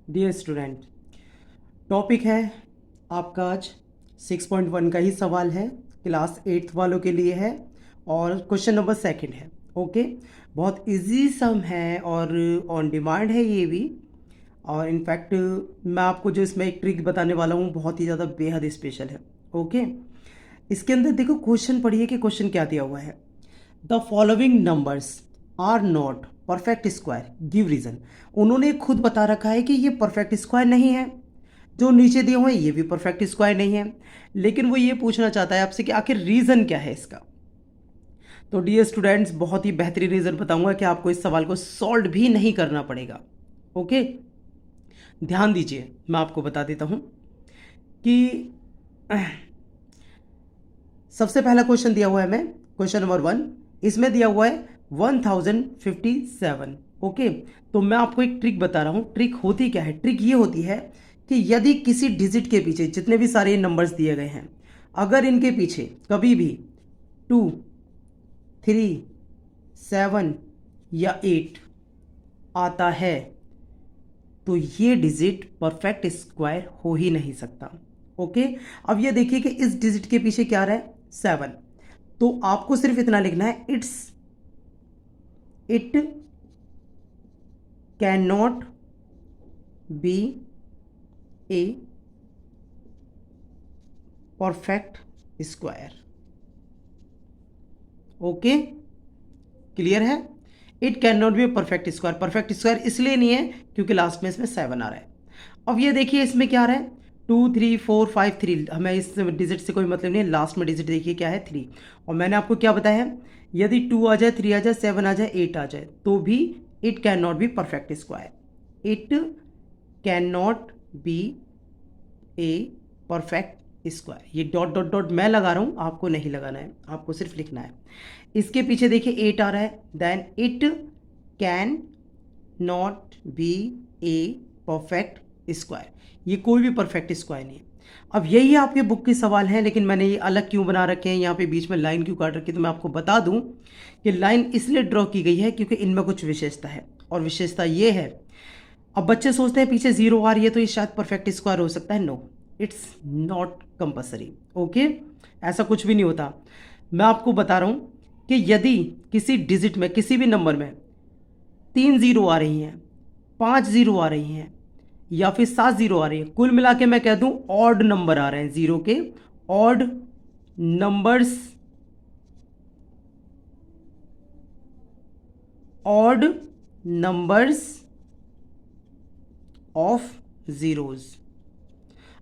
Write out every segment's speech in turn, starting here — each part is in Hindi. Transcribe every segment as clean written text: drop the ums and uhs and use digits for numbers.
डियर स्टूडेंट, टॉपिक है आपका आज 6.1 का ही सवाल है, क्लास 8th वालों के लिए है और क्वेश्चन नंबर सेकंड है। ओके, बहुत इजी सम है और ऑन डिमांड है ये भी। और इनफैक्ट मैं आपको जो इसमें एक ट्रिक बताने वाला हूँ बहुत ही ज़्यादा बेहद स्पेशल है। ओके, इसके अंदर देखो क्वेश्चन पढ़िए कि क्वेश्चन क्या दिया हुआ है। The following numbers are not perfect square, give reason. उन्होंने खुद बता रखा है कि ये परफेक्ट स्क्वायर नहीं है, जो नीचे दिए हुए हैं ये भी परफेक्ट स्क्वायर नहीं है, लेकिन वो ये पूछना चाहता है आपसे कि आखिर रीजन क्या है इसका। तो डियर स्टूडेंट्स, बहुत ही बेहतरीन रीजन बताऊंगा कि आपको इस सवाल को सॉल्व भी नहीं करना पड़ेगा। ओके, ध्यान दीजिए, मैं आपको बता देता हूं कि सबसे पहला क्वेश्चन दिया हुआ है, मैं क्वेश्चन नंबर 1, इसमें दिया हुआ है 1057। ओके, तो मैं आपको एक ट्रिक बता रहा हूं। ट्रिक होती क्या है? ट्रिक ये होती है कि यदि किसी डिजिट के पीछे जितने भी सारे नंबर्स दिए गए हैं, अगर इनके पीछे कभी भी 2, 3, 7 या 8 आता है तो ये डिजिट परफेक्ट स्क्वायर हो ही नहीं सकता। ओके, अब ये देखिए कि इस डिजिट के पीछे क्या आ रहा है? 7। तो आपको सिर्फ इतना लिखना है, it can not be a perfect square. Okay, clear है? It can not be a perfect square. Perfect square इसलिए नहीं है क्योंकि लास्ट में इसमें 7 आ रहा है। अब ये देखिए इसमें क्या आ रहा है? 2, 3, 4, 5, 3। हमें इस डिजिट से कोई मतलब नहीं है, लास्ट में डिजिट देखिए क्या है? 3। और मैंने आपको क्या बताया है? यदि 2 आ जाए, 3 आ जाए, 7 आ जाए, 8 आ जाए तो भी it can not be perfect square. It can not be a perfect square. ये डॉट डॉट डॉट मैं लगा रहा हूं, आपको नहीं लगाना है, आपको सिर्फ लिखना है। इसके पीछे देखिए 8 आ रहा है, then it can not be a perfect square. ये कोई भी परफेक्ट स्क्वायर नहीं है। अब यही आपके बुक के सवाल हैं, लेकिन मैंने ये अलग क्यों बना रखे हैं, यहाँ पे बीच में लाइन क्यों काट रखी है, तो मैं आपको बता दूं कि लाइन इसलिए ड्रॉ की गई है क्योंकि इनमें कुछ विशेषता है। और विशेषता ये है, अब बच्चे सोचते हैं पीछे 0 आ रही है तो ये शायद परफेक्ट स्क्वायर हो सकता है। No, it's not compulsory. Okay, ऐसा कुछ भी नहीं होता। मैं आपको बता रहा हूँ कि यदि किसी डिजिट में, किसी भी नंबर में 3 0 आ रही हैं, 5 0 आ रही हैं या फिर 7 0 आ रही है, कुल मिला के मैं कह दूं ऑड नंबर आ रहे हैं, जीरो के odd numbers, odd numbers of zeros.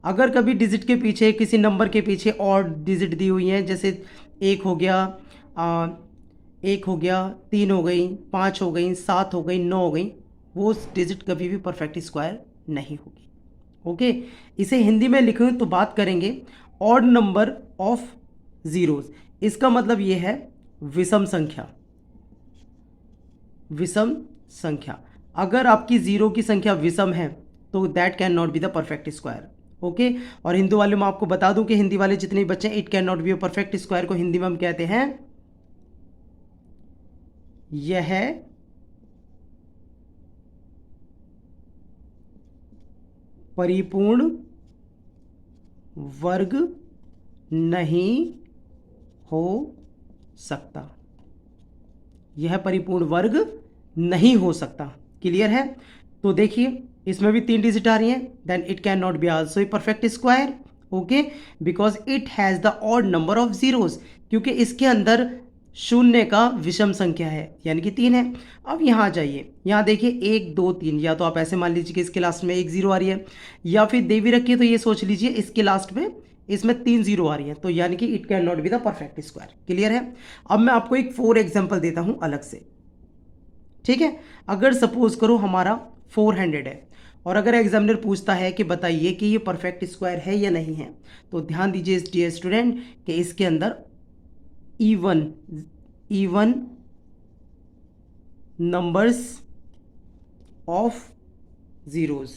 अगर कभी डिजिट के पीछे, किसी नंबर के पीछे ऑड डिजिट दी हुई है, जैसे 1 हो गया, 1 हो गया, 3 हो गई, 5 हो गई, 7 हो गई, 9 हो गई, वो डिजिट कभी भी परफेक्ट स्क्वायर नहीं होगी। ओके, इसे हिंदी में लिखूं तो बात करेंगे ऑड नंबर ऑफ जीरोज। इसका मतलब ये है विषम संख्या। विषम संख्या, अगर आपकी जीरो की संख्या विषम है तो that can not be the perfect square. Okay, और हिंदी वाले में आपको बता दूं कि हिंदी वाले जितने बच्चे हैं, it can not be a perfect square को हिंदी में हम कहते हैं, यह परिपूर्ण वर्ग नहीं हो सकता। यह परिपूर्ण वर्ग नहीं हो सकता। क्लियर है? तो देखिए इसमें भी 3 डिजिट आ रही हैं, then it can not be also a perfect square. Okay, because it has the odd number of zeros, क्योंकि इसके अंदर शून्य का विषम संख्या है, यानी कि 3 है। अब यहाँ आ जाइए, यहाँ देखिए 1, 2, 3, या तो आप ऐसे मान लीजिए कि इसके लास्ट में 1 0 आ रही है, या फिर दे भी रखिए तो ये सोच लीजिए इसके लास्ट में इसमें 3 0 आ रही है, तो यानी कि it can not be the perfect square. Clear है? अब मैं आपको एक 4 एग्जाम्पल देता हूं अलग से। ठीक है, अगर सपोज करो हमारा 400 है और अगर एग्जामिनर पूछता है कि बताइए कि ये परफेक्ट स्क्वायर है या नहीं है, तो ध्यान दीजिए डियर स्टूडेंट कि इसके अंदर even numbers of zeros.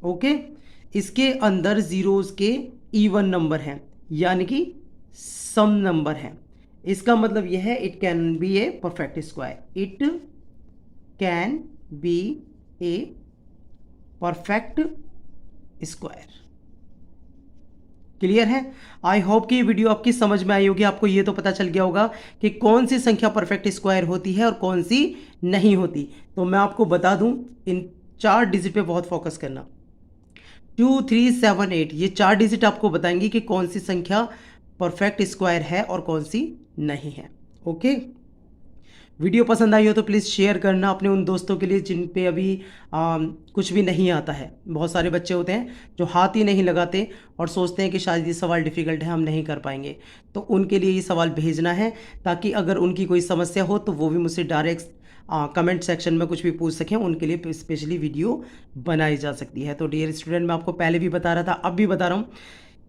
Okay, इसके अंदर जीरोस के इवन नंबर हैं, यानी कि सम नंबर हैं। इसका मतलब यह है it can be a perfect square. It can be a perfect square. Clear है? आई होप कि ये वीडियो आपकी समझ में आई होगी। आपको ये तो पता चल गया होगा कि कौन सी संख्या परफेक्ट स्क्वायर होती है और कौन सी नहीं होती। तो मैं आपको बता दूं, इन 4 डिजिट पे बहुत फोकस करना। 2, 3, 7, 8 ये 4 डिजिट आपको बताएंगी कि कौन सी संख्या परफेक्ट स्क्वायर है और कौन सी नहीं है। ओके, वीडियो पसंद आई हो तो प्लीज़ शेयर करना अपने उन दोस्तों के लिए जिन पे अभी कुछ भी नहीं आता है। बहुत सारे बच्चे होते हैं जो हाथ ही नहीं लगाते और सोचते हैं कि शायद ये सवाल डिफ़िकल्ट है, हम नहीं कर पाएंगे। तो उनके लिए ये सवाल भेजना है ताकि अगर उनकी कोई समस्या हो तो वो भी मुझसे डायरेक्ट कमेंट सेक्शन में कुछ भी पूछ सकें। उनके लिए स्पेशली वीडियो बनाई जा सकती है। तो डियर स्टूडेंट, मैं आपको पहले भी बता रहा था, अब भी बता रहा हूँ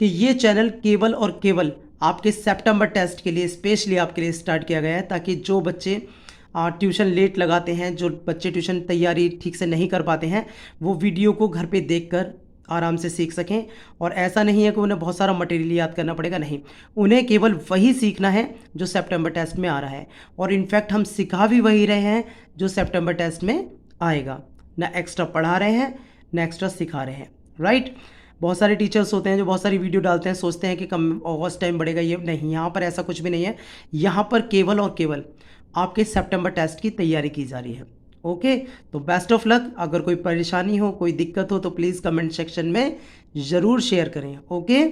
कि ये चैनल केवल और केवल आपके सितंबर टेस्ट के लिए स्पेशली आपके लिए स्टार्ट किया गया है, ताकि जो बच्चे ट्यूशन लेट लगाते हैं, जो बच्चे ट्यूशन तैयारी ठीक से नहीं कर पाते हैं, वो वीडियो को घर पे देखकर आराम से सीख सकें। और ऐसा नहीं है कि उन्हें बहुत सारा मटेरियल याद करना पड़ेगा, नहीं, उन्हें केवल वही सीखना है जो सितंबर टेस्ट में आ रहा है। और इनफैक्ट हम सिखा भी वही रहे हैं जो सितंबर टेस्ट में आएगा। ना एक्स्ट्रा पढ़ा रहे हैं, ना एक्स्ट्रा सिखा रहे हैं, राइट। बहुत सारे टीचर्स होते हैं जो बहुत सारी वीडियो डालते हैं, सोचते हैं कि कम ऑगस्ट टाइम बढ़ेगा, ये नहीं, यहाँ पर ऐसा कुछ भी नहीं है। यहाँ पर केवल और केवल आपके सितंबर टेस्ट की तैयारी की जा रही है। ओके, तो बेस्ट ऑफ लक। अगर कोई परेशानी हो, कोई दिक्कत हो तो प्लीज़ कमेंट सेक्शन में ज़रूर शेयर करें। ओके।